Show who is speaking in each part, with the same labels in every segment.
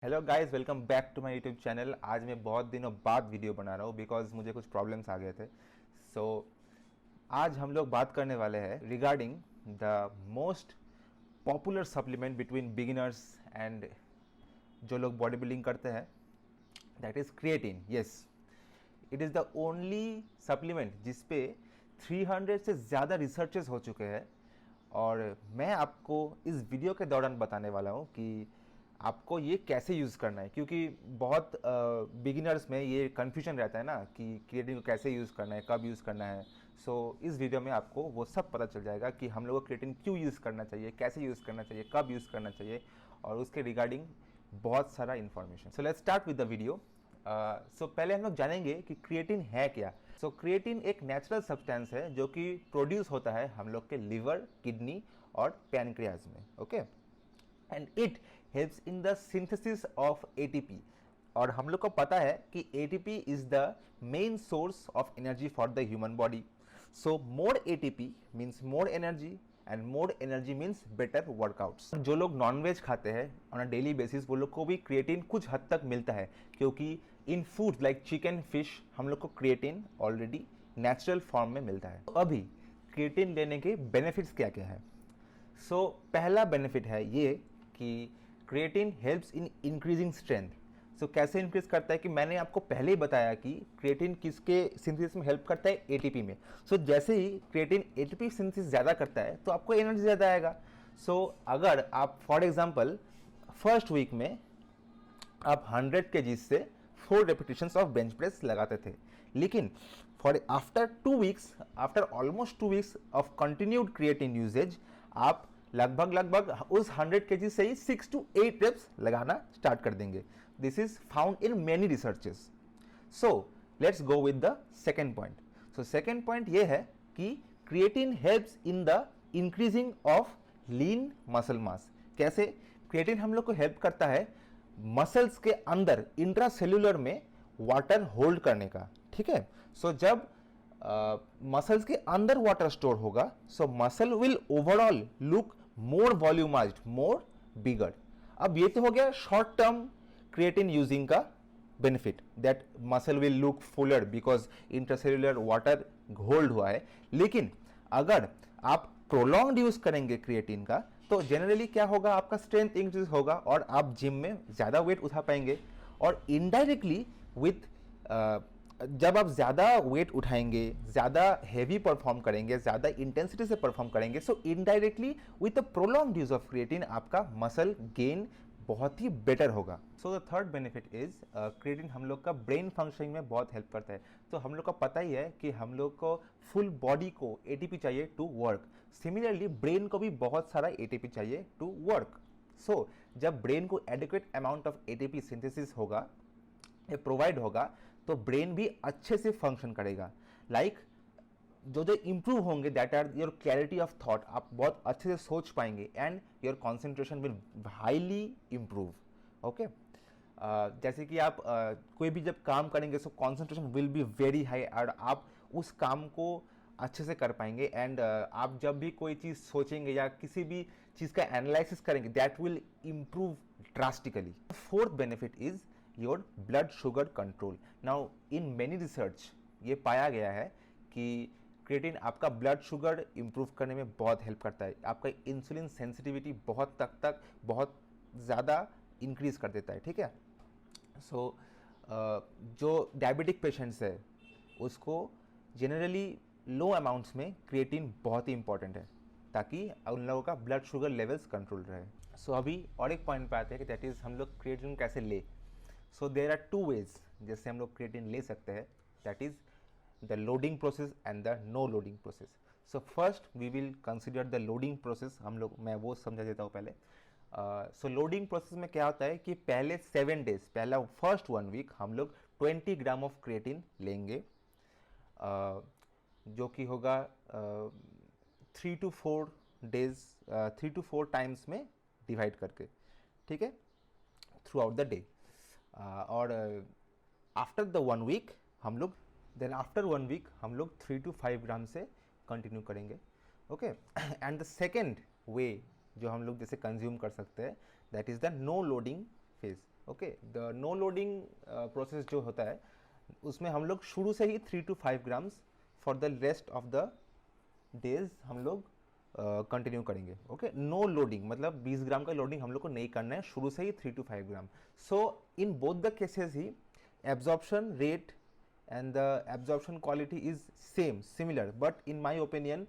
Speaker 1: Hello guys, welcome back to my YouTube channel. आज मैं बहुत दिनों बाद वीडियो बना रहा हूँ बिकॉज मुझे कुछ प्रॉब्लम्स आ गए थे। सो आज हम लोग बात करने वाले हैं regarding the most popular supplement between beginners and जो लोग बॉडी बिल्डिंग करते हैं, that is creatine. Yes, it is the only supplement जिस पे 300 से ज़्यादा रिसर्चेस हो चुके हैं और मैं आपको इस वीडियो के दौरान बताने वाला हूँ कि आपको ये कैसे यूज़ करना है, क्योंकि बहुत बिगिनर्स में ये कन्फ्यूजन रहता है ना कि क्रिएटिन को कैसे यूज़ करना है, कब यूज़ करना है। सो इस वीडियो में आपको वो सब पता चल जाएगा कि हम लोग को क्रिएटिन क्यों यूज़ करना चाहिए, कैसे यूज़ करना चाहिए, कब यूज़ करना चाहिए और उसके रिगार्डिंग बहुत सारा information. So let's start with the video. So पहले हम लोग जानेंगे कि क्रिएटिन है क्या। सो क्रिएटिन एक नेचुरल सब्सटेंस है जो कि प्रोड्यूस होता है हम लोग के लिवर, किडनी और पैनक्रियाज में। Okay, and it helps in the synthesis of ATP. और हम लोग को पता है कि ATP is the main source of energy for the human body. So more ATP means more energy and more energy means better workouts. जो लोग nonveg खाते हैं ऑन अ डेली बेसिस, वो लोग को भी क्रिएटिन कुछ हद तक मिलता है, क्योंकि इन फूड लाइक चिकन, फिश हम लोग को क्रिएटिन ऑलरेडी नेचुरल फॉर्म में मिलता है। तो अभी क्रिएटिन लेने के बेनिफिट्स क्या क्या है। सो पहला बेनिफिट है ये कि creatine helps in increasing strength. So कैसे इंक्रीज करता है कि मैंने आपको पहले ही बताया कि क्रिएटिन किसके सिंथेसिस में हेल्प करता है, एटीपी में। सो जैसे ही क्रिएटिन एटीपी सिंथेसिस ज़्यादा करता है तो आपको एनर्जी ज़्यादा आएगा। सो अगर आप फॉर एग्जांपल फर्स्ट वीक में आप 100 kg से 4 रेपिटेशंस ऑफ बेंच प्रेस लगाते थे, लेकिन for after 2 weeks, after almost 2 weeks of continued creatine usage, आप लगभग उस 100 kg से ही 6 to 8 रेप्स लगाना स्टार्ट कर देंगे। This is found in many researches. So let's go with the second point. So second point ये है कि creatine helps in the increasing of lean muscle mass. कैसे क्रिएटिन हम लोग को हेल्प करता है मसल्स के अंदर इंट्रासेल्यूलर में वाटर होल्ड करने का। ठीक है, सो जब मसल्स के अंदर वाटर स्टोर होगा, so muscle will overall look more volumized, more bigger. अब ये तो हो गया शॉर्ट टर्म क्रिएटिन यूजिंग का benefit, that muscle will look fuller because intracellular water hold हुआ है। लेकिन अगर आप प्रोलॉन्ग्ड यूज करेंगे क्रिएटिन का, तो जनरली क्या होगा, आपका स्ट्रेंथ इंक्रीज होगा और आप जिम में ज़्यादा वेट उठा पाएंगे। और इनडायरेक्टली विथ जब आप ज़्यादा वेट उठाएंगे, ज़्यादा हैवी परफॉर्म करेंगे, ज़्यादा इंटेंसिटी से परफॉर्म करेंगे, so indirectly with the prolonged use of creatine आपका मसल गेन बहुत ही बेटर होगा। So the third benefit is creatine हम लोग का ब्रेन फंक्शनिंग में बहुत हेल्प करता है। तो हम लोग का पता ही है कि हम लोग को फुल बॉडी को एटीपी चाहिए टू वर्क। सिमिलरली ब्रेन को भी बहुत सारा एटीपी चाहिए टू वर्क। सो जब ब्रेन को adequate amount of ATP synthesis होगा, ये प्रोवाइड होगा, तो ब्रेन भी अच्छे से फंक्शन करेगा। लाइक जो जो इंप्रूव होंगे, that are your clarity of thought, आप बहुत अच्छे से सोच पाएंगे and your concentration will highly improve. Okay, जैसे कि आप कोई भी जब काम करेंगे, so concentration will be very high और आप उस काम को अच्छे से कर पाएंगे। एंड आप जब भी कोई चीज़ सोचेंगे या किसी भी चीज़ का एनालिसिस करेंगे, that will improve drastically. Fourth benefit is your blood sugar control. Now in many research ये पाया गया है कि क्रिएटिन आपका ब्लड शुगर इंप्रूव करने में बहुत हेल्प करता है। आपका इंसुलिन सेंसिटिविटी बहुत ज़्यादा इंक्रीज कर देता है। ठीक है, सो जो डायबिटिक पेशेंट्स है उसको जनरली लो अमाउंट्स में क्रिएटिन बहुत ही इंपॉर्टेंट है, ताकि उन लोगों का ब्लड शुगर लेवल्स कंट्रोल रहे। सो अभी और एक पॉइंट पे आते हैं कि दैट इज़ हम लोग क्रिएटिन कैसे ले। सो देर आर 2 ways जैसे हम लोग क्रिएटिन ले सकते हैं, that is the loading process and the no loading process. So first we will consider the loading process. मैं वो समझा देता हूँ पहले। सो लोडिंग प्रोसेस में क्या होता है कि पहले 7 days, पहला फर्स्ट 1 week हम लोग 20 ग्राम ऑफ क्रिएटिन लेंगे, जो कि होगा 3 to 4 days, 3 to 4 टाइम्स में डिवाइड करके। ठीक है, थ्रू आउट द डे। और आफ्टर द 1 week हम लोग आफ्टर 1 week हम लोग 3 to 5 ग्राम से कंटिन्यू करेंगे। Okay, and the second way जो हम लोग जैसे कंज्यूम कर सकते हैं, that is the no loading phase. Okay, the no loading process जो होता है उसमें हम लोग शुरू से ही 3 to 5 grams for the rest of the days हम लोग कंटिन्यू करेंगे। ओके, नो लोडिंग मतलब 20 ग्राम का लोडिंग हम लोग को नहीं करना है, शुरू से ही 3 to 5 gram. So in both the cases he absorption rate and the absorption quality is same similar, but in my opinion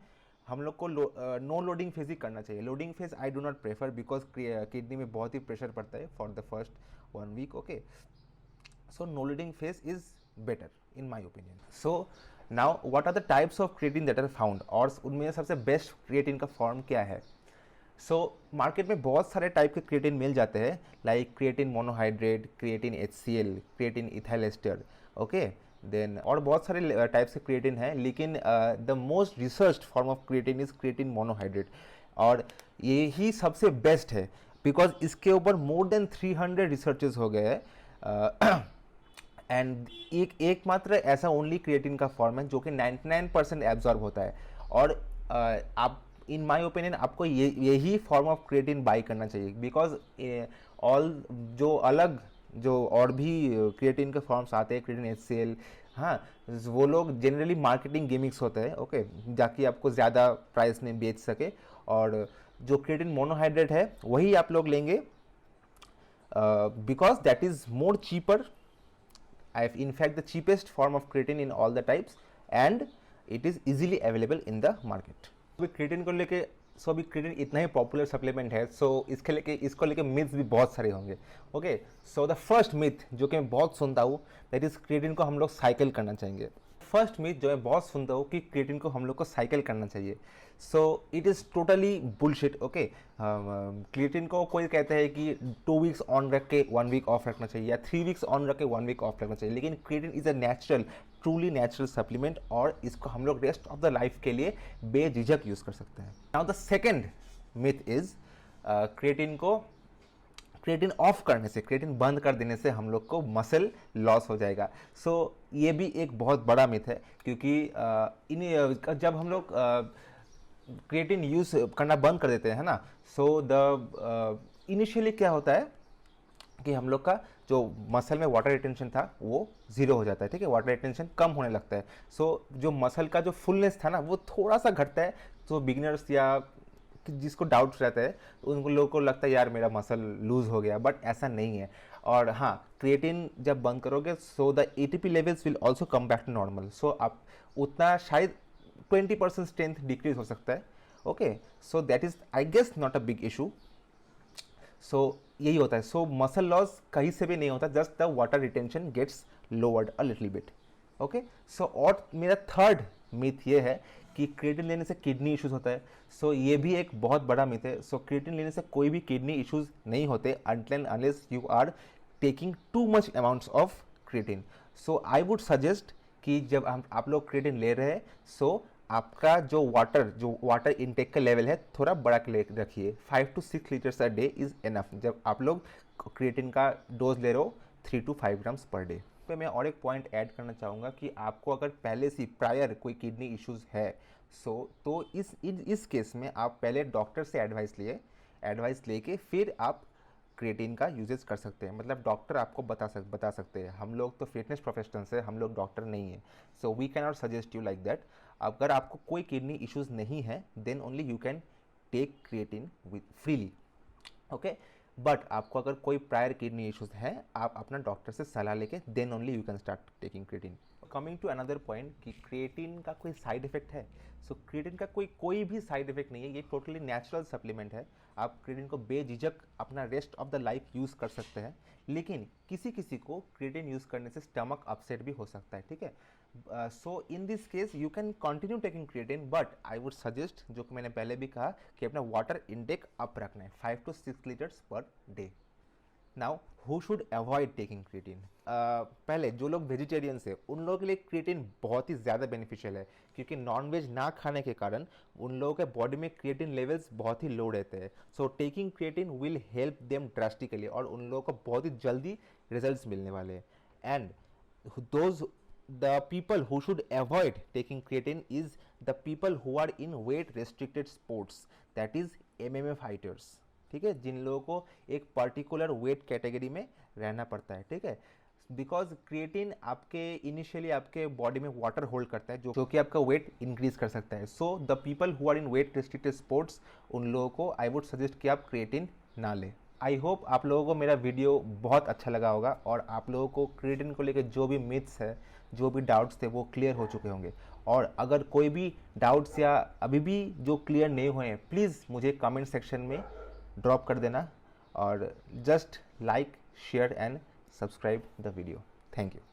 Speaker 1: हम लोग को नो लोडिंग फेज ही करना चाहिए। Loading phase I do not prefer because kidney में बहुत ही pressure पड़ता है for the first 1 week। Okay, so no loading phase is better in my opinion. So now what are the types of creatine that are found, और उनमें सबसे best creatine का form क्या है? सो मार्केट में बहुत सारे टाइप के क्रिएटिन मिल जाते हैं, like creatine monohydrate, creatine HCl, creatine ethyl ester. Okay, then और बहुत सारे टाइप से क्रिएटिन है, लेकिन the most researched form of creatine is creatine monohydrate, और ये ही सबसे बेस्ट है बिकॉज इसके ऊपर मोर देन 300 रिसर्चेस हो गए हैं। एंड एकमात्र ऐसा ओनली क्रिएटिन का फॉर्म है जो कि 99% एब्जॉर्ब होता है, और आप इन माय ओपिनियन आपको यही फॉर्म ऑफ क्रिएटिन बाई करना चाहिए, बिकॉज ऑल जो अलग जो और भी क्रिएटिन के फॉर्म्स आते हैं, क्रिएटिन HCl, हाँ, वो लोग जनरली मार्केटिंग गिमिक्स होते हैं। ओके, जाकि आपको ज़्यादा प्राइस में बेच सके, और जो क्रिएटिन मोनोहाइड्रेट है वही आप लोग लेंगे because that is more cheaper, in fact the cheapest form of creatine in all the types, and it is easily available in the market। तो क्रिएटिन को लेके अभी क्रिएटिन इतना ही पॉपुलर सप्लीमेंट है, सो इसको लेके मिथ्स भी बहुत सारे होंगे। Okay, so the first myth जो कि मैं बहुत सुनता हूँ, दैट इज क्रिएटिन को हम लोग साइकिल करना चाहिए। फर्स्ट मिथ जो मैं बहुत सुनता हूँ कि क्रिएटिन को हम लोग को साइकिल करना चाहिए, so it is totally bullshit. Okay, creatine को कोई कहता है कि 2 weeks ऑन रख के 1 week ऑफ रखना चाहिए, या 3 weeks ऑन रख के 1 week ऑफ रखना चाहिए, लेकिन creatine is a natural, truly natural supplement, और इसको हम लोग रेस्ट ऑफ द लाइफ के लिए बेझिझक यूज़ कर सकते हैं। Now the second myth is creatine of करने से, क्रिएटिन बंद कर देने से हम लोग को मसल लॉस हो जाएगा। सो ये भी एक बहुत बड़ा मिथ है, क्योंकि जब हम लोग क्रिएटिन यूज़ करना बंद कर देते हैं ना, सो द इनिशियली क्या होता है कि हम लोग का जो मसल में वाटर रिटेंशन था वो ज़ीरो हो जाता है। ठीक है, वाटर रिटेंशन कम होने लगता है, सो जो मसल का जो फुलनेस था ना वो थोड़ा सा घटता है। तो बिगिनर्स या जिसको डाउट रहता है उनको लोगों को लगता है यार मेरा मसल लूज हो गया, बट ऐसा नहीं है। और हाँ, क्रिएटिन जब बंद करोगे so the ATP levels will also come back to normal, so आप उतना शायद 20% स्ट्रेंथ डिक्रीज हो सकता है। Okay, so that is I guess not a big issue. So यही होता है, सो मसल लॉस कहीं से भी नहीं होता, just the water retention gets lowered a little bit. Okay, so और मेरा थर्ड मिथ ये है कि क्रिएटिन लेने से किडनी इश्यूज होता है। सो ये भी एक बहुत बड़ा मिथ है। सो क्रिएटिन लेने से कोई भी किडनी इश्यूज नहीं होते until unless you are taking too much amounts of creatine. So I would suggest कि जब आप लोग क्रिएटिन ले रहे हैं, सो आपका जो वाटर इनटेक का लेवल है थोड़ा बड़ा रखिए। 5 to 6 litres a day is enough जब आप लोग क्रिएटिन का डोज ले रहे हो 3 to 5 ग्राम्स पर डे। पे मैं और एक पॉइंट ऐड करना चाहूँगा कि आपको अगर पहले से प्रायर कोई किडनी इश्यूज़ है, तो इस केस में आप पहले डॉक्टर से एडवाइस लेके फिर आप क्रिएटिन का यूजेस कर सकते हैं। मतलब डॉक्टर आपको बता सकते हैं, हम लोग तो फिटनेस प्रोफेशनल्स हैं, हम लोग डॉक्टर नहीं है, so we can not suggest you like that. अगर आपको कोई किडनी इश्यूज़ नहीं है then only you can take creatine with freely. Okay, but आपको अगर कोई प्रायर किडनी इश्यूज़ है आप अपना डॉक्टर से सलाह लेके then only you can start taking creatine. Coming to another point कि क्रिएटिन का कोई साइड इफेक्ट है, सो क्रिएटिन का कोई भी साइड इफेक्ट नहीं है, ये टोटली नेचुरल सप्लीमेंट है। आप क्रिएटिन को बेझिझक अपना rest of the life use कर सकते हैं, लेकिन किसी को क्रिएटिन यूज़ करने से स्टमक अपसेट भी हो सकता है। ठीक है, so in this case you can continue taking creatine, but I would suggest, जो कि मैंने पहले भी कहा, कि अपना वाटर इनटेक अप रखना है 5 to 6 litres per day. Now who should avoid taking creatine? पहले जो लोग वेजिटेरियंस है उन लोगों के लिए क्रिएटिन बहुत ही ज़्यादा बेनिफिशियल है, क्योंकि नॉनवेज ना खाने के कारण उन लोगों के बॉडी में क्रिएटिन लेवल्स बहुत ही लो रहते हैं। So taking creatine will help them drastically, और उन लोगों को बहुत ही जल्दी रिजल्ट्स मिलने वाले हैं। And those the people who should avoid taking creatine is the people who are in weight restricted sports, that is MMA fighters. ठीक है, जिन लोगों को एक पर्टिकुलर वेट कैटेगरी में रहना पड़ता है, ठीक है। बिकॉज क्रिएटिन आपके इनिशियली आपके बॉडी में वाटर होल्ड करता है जो कि आपका वेट इंक्रीज कर सकता है। So the people who are in weight restricted sports, उन लोगों को आई वुड सजेस्ट कि आप क्रिएटिन ना लें। आई होप आप लोगों को मेरा वीडियो बहुत अच्छा लगा होगा और आप लोगों को क्रिएटिन को लेकर जो भी मिथ्स है, जो भी डाउट्स थे वो क्लियर हो चुके होंगे। और अगर कोई भी डाउट्स या अभी भी जो क्लियर नहीं हुए हैं, प्लीज़ मुझे कमेंट सेक्शन में ड्रॉप कर देना और just like, share and subscribe the video. Thank you.